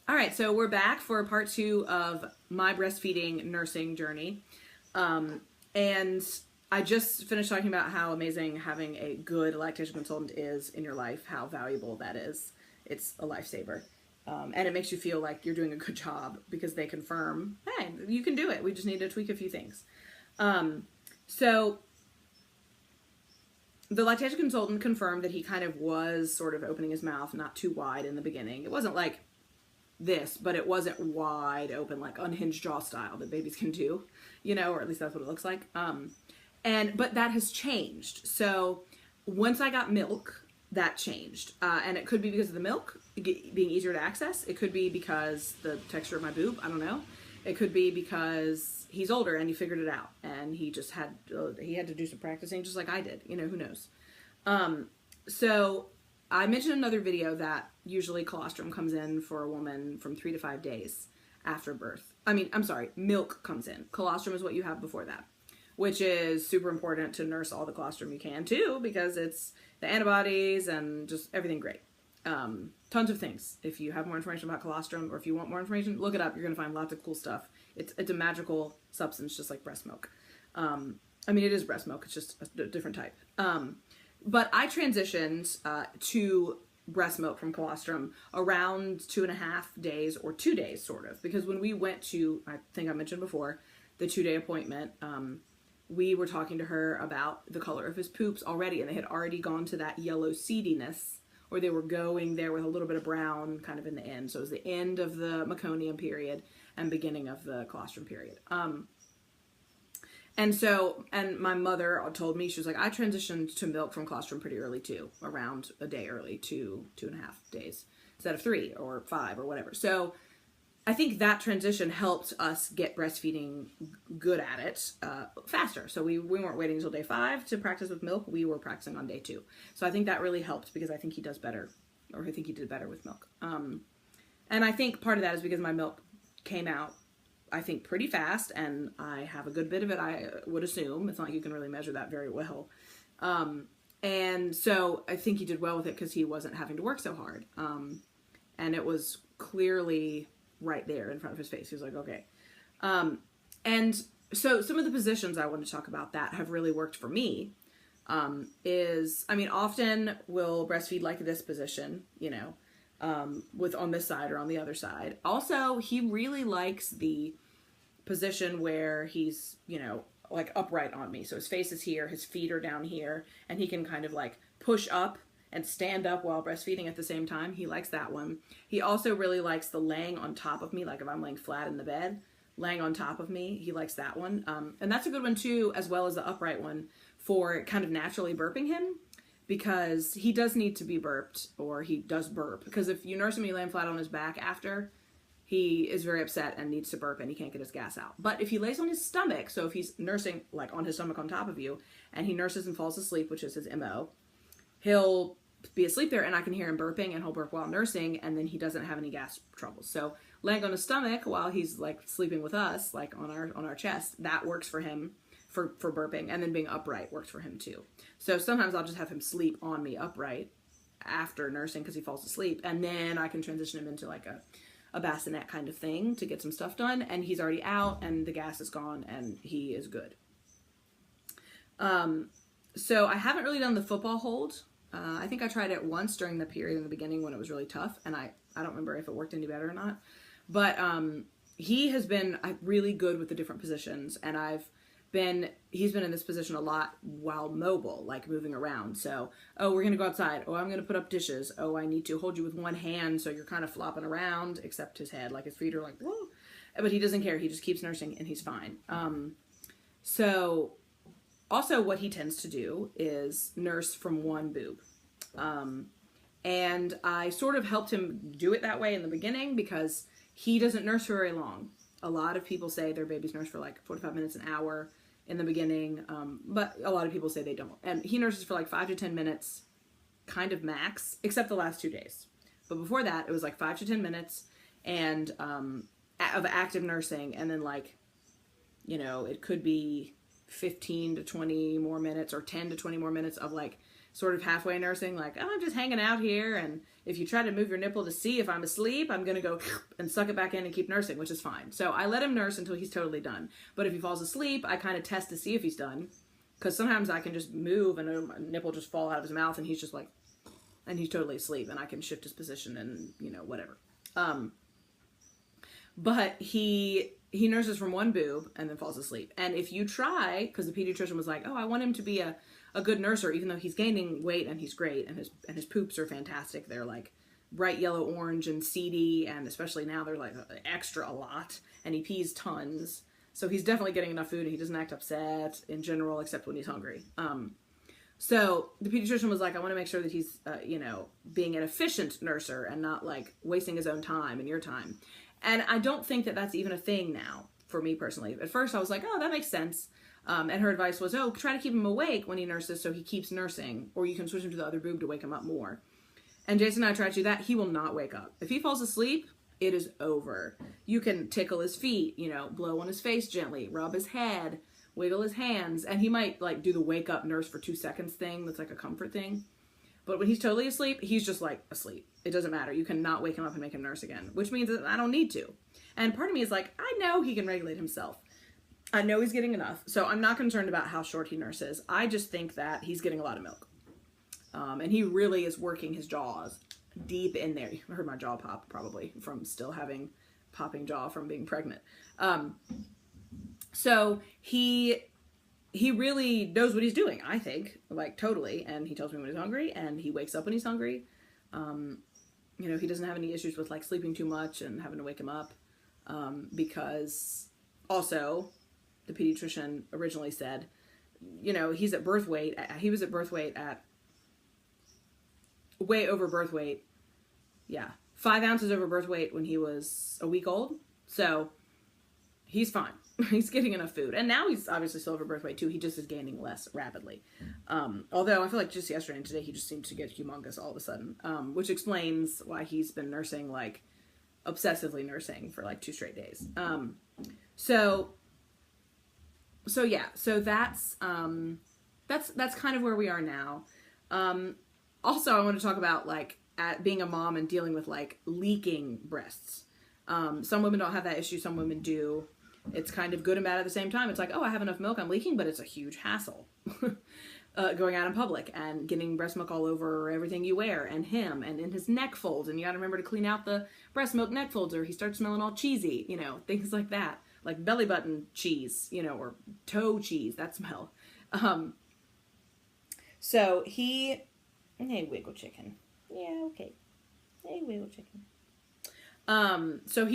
All right, so we're back for part 2 of my breastfeeding nursing journey. And I just finished talking about how amazing having a good lactation consultant is in your life, how valuable that is. It's a lifesaver. And it makes you feel like you're doing a good job because they confirm, hey, you can do it. We just need to tweak a few things. So the lactation consultant confirmed that he kind of was sort of opening his mouth not too wide in the beginning. It wasn't like this, but it wasn't wide open, like unhinged jaw style that babies can do, or at least that's what it looks like. But that has changed. So once I got milk, that changed. And it could be because of the milk being easier to access. It could be because the texture of my boob, I don't know. It could be because he's older and he figured it out and he just had, he had to do some practicing just like I did, who knows. So I mentioned in another video that usually colostrum comes in for a woman from 3 to 5 days after birth. Milk comes in. Colostrum is what you have before that, which is super important to nurse all the colostrum you can too, because it's the antibodies and just everything great. Tons of things. If you have more information about colostrum or if you want more information, look it up. You're going to find lots of cool stuff. It's a magical substance, just like breast milk. It is breast milk. It's just a different type. But I transitioned to breast milk from colostrum around 2.5 days or 2 days, sort of, because when we went to, I think I mentioned before, the 2-day appointment, we were talking to her about the color of his poops already, and they had already gone to that yellow seediness, or they were going there with a little bit of brown kind of in the end. So it was the end of the meconium period and beginning of the colostrum period. And my mother told me, she was like, I transitioned to milk from colostrum pretty early too, around a day early, 2.5 days, instead of 3 or 5 or whatever. So I think that transition helped us get breastfeeding good at it faster. So we weren't waiting until day 5 to practice with milk. We were practicing on day 2. So I think that really helped because I think he does better, or I think he did better with milk. And I think part of that is because my milk came out, I think, pretty fast, and I have a good bit of it, I would assume. It's not like you can really measure that very well. And so I think he did well with it because he wasn't having to work so hard. And it was clearly right there in front of his face. He was like, okay. And so some of the positions I want to talk about that have really worked for me often we'll breastfeed like this position, with on this side or on the other side. Also, he really likes the position where he's, like upright on me. So his face is here, his feet are down here, and he can kind of like push up and stand up while breastfeeding at the same time. He likes that one. He also really likes the laying on top of me, like if I'm laying flat in the bed, laying on top of me, he likes that one. And that's a good one too, as well as the upright one, for kind of naturally burping him, because he does need to be burped, or he does burp. Because if you nurse him and you lay him flat on his back after, he is very upset and needs to burp and he can't get his gas out. But if he lays on his stomach, so if he's nursing like on his stomach on top of you, and he nurses and falls asleep, which is his MO, he'll be asleep there and I can hear him burping, and he'll burp while nursing, and then he doesn't have any gas troubles. So laying on his stomach while he's like sleeping with us, like on our chest, that works for him for burping. And then being upright works for him too. So sometimes I'll just have him sleep on me upright after nursing because he falls asleep, and then I can transition him into like a bassinet kind of thing to get some stuff done, and he's already out and the gas is gone and he is good. So I haven't really done the football hold. I think I tried it once during the period in the beginning when it was really tough, and I don't remember if it worked any better or not. But he has been really good with the different positions, and he's been in this position a lot while mobile, like moving around. So, oh, we're gonna go outside. Oh, I'm gonna put up dishes. Oh, I need to hold you with one hand, so you're kind of flopping around, except his head, like his feet are like, whoa. But he doesn't care. He just keeps nursing and he's fine. So also what he tends to do is nurse from one boob. And I sort of helped him do it that way in the beginning because he doesn't nurse for very long. A lot of people say their babies nurse for like 45 minutes, an hour in the beginning, but a lot of people say they don't. And he nurses for like 5 to 10 minutes, kind of max, except the last 2 days. But before that, it was like 5 to 10 minutes and of active nursing, and then like, it could be 15 to 20 more minutes or 10 to 20 more minutes of like sort of halfway nursing, like, oh, I'm just hanging out here, and if you try to move your nipple to see if I'm asleep, I'm going to go and suck it back in and keep nursing, which is fine. So I let him nurse until he's totally done. But if he falls asleep, I kind of test to see if he's done, because sometimes I can just move and a nipple just fall out of his mouth, and he's just like, and he's totally asleep, and I can shift his position and, you know, whatever. But he nurses from one boob and then falls asleep. And if you try, because the pediatrician was like, oh, I want him to be a good nurser, even though he's gaining weight and he's great, and his poops are fantastic. They're like bright yellow, orange, and seedy, and especially now they're like extra a lot, and he pees tons. So he's definitely getting enough food, and he doesn't act upset in general, except when he's hungry. So the pediatrician was like, I want to make sure that he's, you know, being an efficient nurser and not like wasting his own time and your time. And I don't think that that's even a thing now for me personally. At first I was like, oh, that makes sense. And her advice was, oh, try to keep him awake when he nurses so he keeps nursing, or you can switch him to the other boob to wake him up more. And Jason and I tried to do that. He will not wake up. If he falls asleep, it is over. You can tickle his feet, you know, blow on his face gently, rub his head, wiggle his hands, and he might like do the wake up nurse for 2 seconds thing. That's like a comfort thing. But when he's totally asleep, he's just like asleep. It doesn't matter. You cannot wake him up and make him nurse again, which means that I don't need to. And part of me is like, I know he can regulate himself. I know he's getting enough. So I'm not concerned about how short he nurses. I just think that he's getting a lot of milk. And he really is working his jaws deep in there. You heard my jaw pop probably from still having popping jaw from being pregnant. So he really knows what he's doing, I think, like totally. And he tells me when he's hungry, and he wakes up when he's hungry. You know, he doesn't have any issues with like sleeping too much and having to wake him up. Because also the pediatrician originally said, you know, he's at birth weight. He was at birth weight at way over birth weight. Yeah. 5 ounces over birth weight when he was a week old. So he's fine. He's getting enough food. And now he's obviously still over birth weight too. He just is gaining less rapidly. Although I feel like just yesterday and today, he just seems to get humongous all of a sudden, which explains why he's been nursing, like obsessively nursing for like 2 straight days. So yeah, so that's kind of where we are now. Also I want to talk about like being a mom and dealing with like leaking breasts. Some women don't have that issue. Some women do. It's kind of good and bad at the same time. It's like, oh, I have enough milk, I'm leaking, but it's a huge hassle. Going out in public and getting breast milk all over everything you wear, and him, and in his neck folds, and you gotta remember to clean out the breast milk neck folds or he starts smelling all cheesy, you know, things like that. Like belly button cheese, you know, or toe cheese, that smell. So hey, wiggle chicken. Yeah, okay. Hey, wiggle chicken. So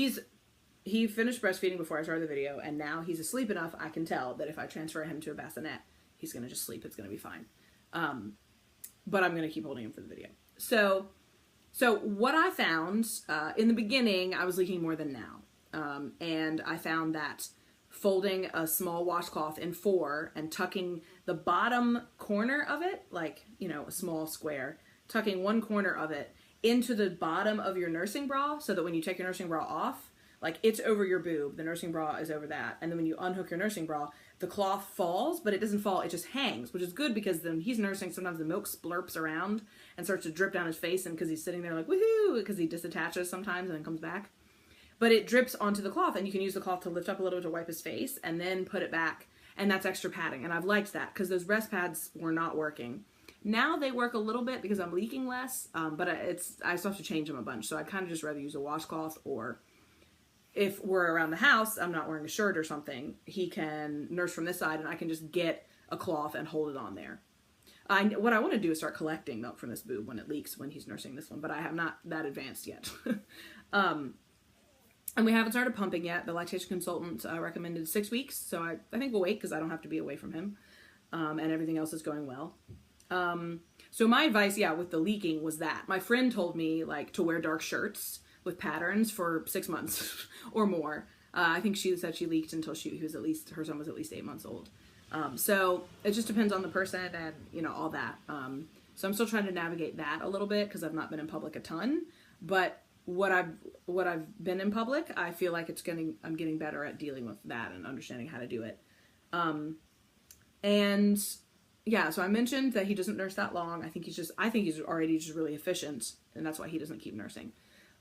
he finished breastfeeding before I started the video, and now he's asleep enough, I can tell that if I transfer him to a bassinet, he's going to just sleep. It's going to be fine. But I'm going to keep holding him for the video. So what I found, in the beginning, I was leaking more than now. And I found that folding a small washcloth in 4 and tucking the bottom corner of it, like, you know, a small square, tucking one corner of it into the bottom of your nursing bra, so that when you take your nursing bra off, like it's over your boob, the nursing bra is over that, and then when you unhook your nursing bra, the cloth falls, but it doesn't fall, it just hangs, which is good because then he's nursing, sometimes the milk splurps around and starts to drip down his face, and because he's sitting there like, woohoo, because he disattaches sometimes and then comes back. But it drips onto the cloth, and you can use the cloth to lift up a little bit to wipe his face, and then put it back, and that's extra padding, and I've liked that, because those breast pads were not working. Now they work a little bit because I'm leaking less, but I still have to change them a bunch, so I'd kind of just rather use a washcloth, or if we're around the house, I'm not wearing a shirt or something, he can nurse from this side, and I can just get a cloth and hold it on there. What I want to do is start collecting milk from this boob when it leaks when he's nursing this one, but I have not that advanced yet. And we haven't started pumping yet. The lactation consultant recommended 6 weeks, so I think we'll wait because I don't have to be away from him, and everything else is going well. So my advice, yeah, with the leaking was that my friend told me like to wear dark shirts with patterns for 6 months or more. I think she said she leaked until her son was at least 8 months old. So it just depends on the person and, you know, all that. So I'm still trying to navigate that a little bit because I've not been in public a ton, but what I've been in public, I feel like I'm getting better at dealing with that and understanding how to do it. And yeah, so I mentioned that he doesn't nurse that long. I think he's already just really efficient, and that's why he doesn't keep nursing.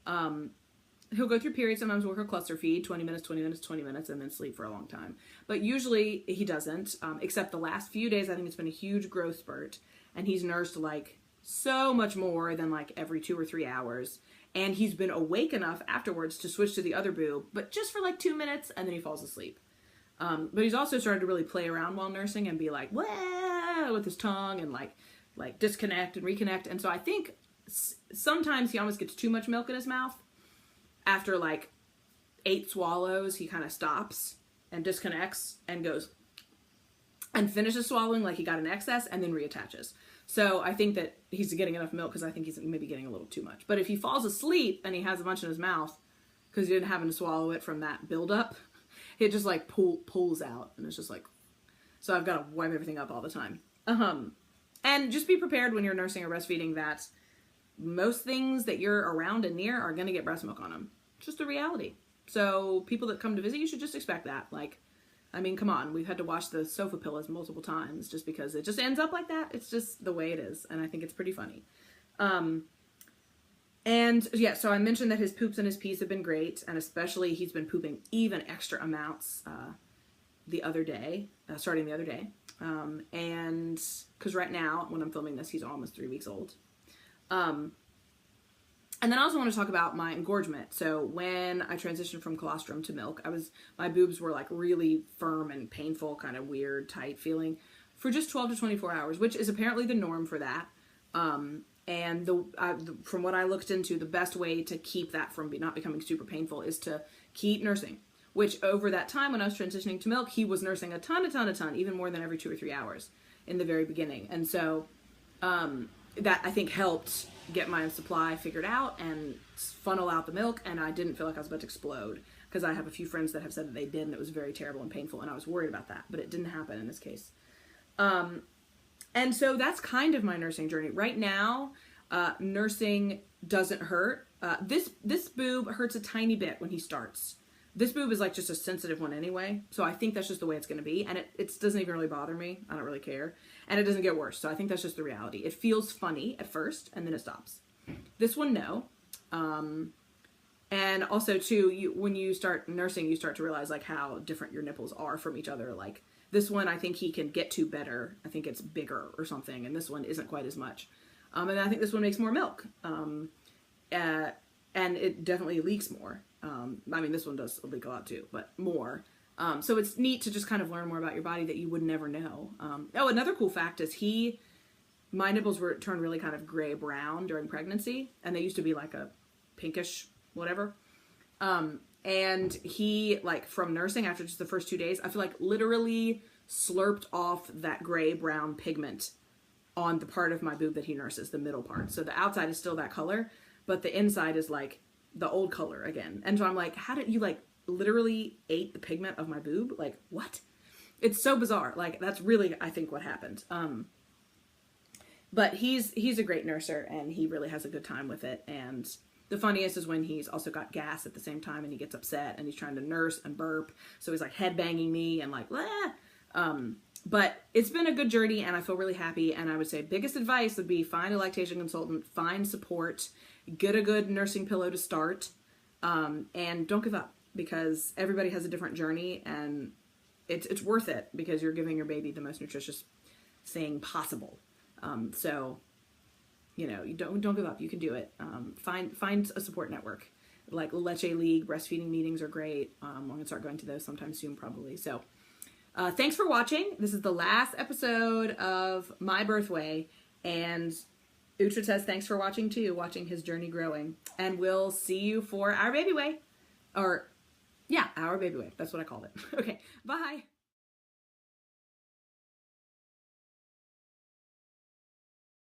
He'll go through periods. Sometimes we'll cluster feed, 20 minutes, 20 minutes, 20 minutes, and then sleep for a long time. But usually he doesn't, except the last few days. I think it's been a huge growth spurt, and he's nursed like so much more than like every 2 or 3 hours. And he's been awake enough afterwards to switch to the other boob, but just for like 2 minutes, and then he falls asleep. But he's also started to really play around while nursing and be like, wah, with his tongue, and like disconnect and reconnect. And so I think sometimes he almost gets too much milk in his mouth. After like 8 swallows, he kind of stops and disconnects and goes and finishes swallowing like he got an excess, and then reattaches. So I think that he's getting enough milk, because I think he's maybe getting a little too much. But if he falls asleep and he has a bunch in his mouth because he didn't happen to swallow it from that buildup, it just like pulls out, and it's just like, so I've got to wipe everything up all the time. And just be prepared when you're nursing or breastfeeding that most things that you're around and near are going to get breast milk on them. It's just the reality. So people that come to visit, you should just expect that. Like, I mean, come on, we've had to wash the sofa pillows multiple times just because it just ends up like that. It's just the way it is, and I think it's pretty funny. And yeah, so I mentioned that his poops and his pees have been great, and especially he's been pooping even extra amounts the other day, starting the other day. And because right now, when I'm filming this, he's almost 3 weeks old. And then I also want to talk about my engorgement. So when I transitioned from colostrum to milk, my boobs were like really firm and painful, kind of weird, tight feeling for just 12 to 24 hours, which is apparently the norm for that. And from what I looked into, the best way to keep that from not becoming super painful is to keep nursing, which over that time when I was transitioning to milk, he was nursing a ton, even more than every 2 or 3 hours in the very beginning. And so, that I think helped get my supply figured out and funnel out the milk, and I didn't feel like I was about to explode, because I have a few friends that have said that they did, and it was very terrible and painful, and I was worried about that, but it didn't happen in this case. And so that's kind of my nursing journey. Right now, nursing doesn't hurt. This boob hurts a tiny bit when he starts. This boob is like just a sensitive one anyway, so I think that's just the way it's going to be, and it doesn't even really bother me. I don't really care, and it doesn't get worse, so I think that's just the reality. It feels funny at first, and then it stops. This one, no. And also, too, when you start nursing, you start to realize like how different your nipples are from each other. Like this one, I think he can get to better. I think it's bigger or something, and this one isn't quite as much. And I think this one makes more milk, and it definitely leaks more. I mean, this one does leak a lot too, but more. So it's neat to just kind of learn more about your body that you would never know. Oh, another cool fact is my nipples turned really kind of gray-brown during pregnancy, and they used to be like a pinkish whatever. And he, like, from nursing after just the first 2 days, I feel like literally slurped off that gray-brown pigment on the part of my boob that he nurses, the middle part. So the outside is still that color, but the inside is like the old color again. And so I'm like, how did you like literally ate the pigment of my boob? Like, what? It's so bizarre. Like, that's really, I think, what happened. But he's a great nurser, and he really has a good time with it. And the funniest is when he's also got gas at the same time, and he gets upset, and he's trying to nurse and burp. So he's like head banging me and like, ah. But it's been a good journey, and I feel really happy. And I would say biggest advice would be find a lactation consultant, find support, get a good nursing pillow to start, and don't give up, because everybody has a different journey, and it's worth it, because you're giving your baby the most nutritious thing possible. So, you know, you don't give up. You can do it. Find a support network. Like Leche League breastfeeding meetings are great. I'm going to start going to those sometime soon, probably. So, thanks for watching. This is the last episode of My Birthway, and Uhtred says thanks for watching too, watching his journey growing. And we'll see you for Our Baby Way. Or, yeah, Our Baby Way. That's what I called it. Okay, bye.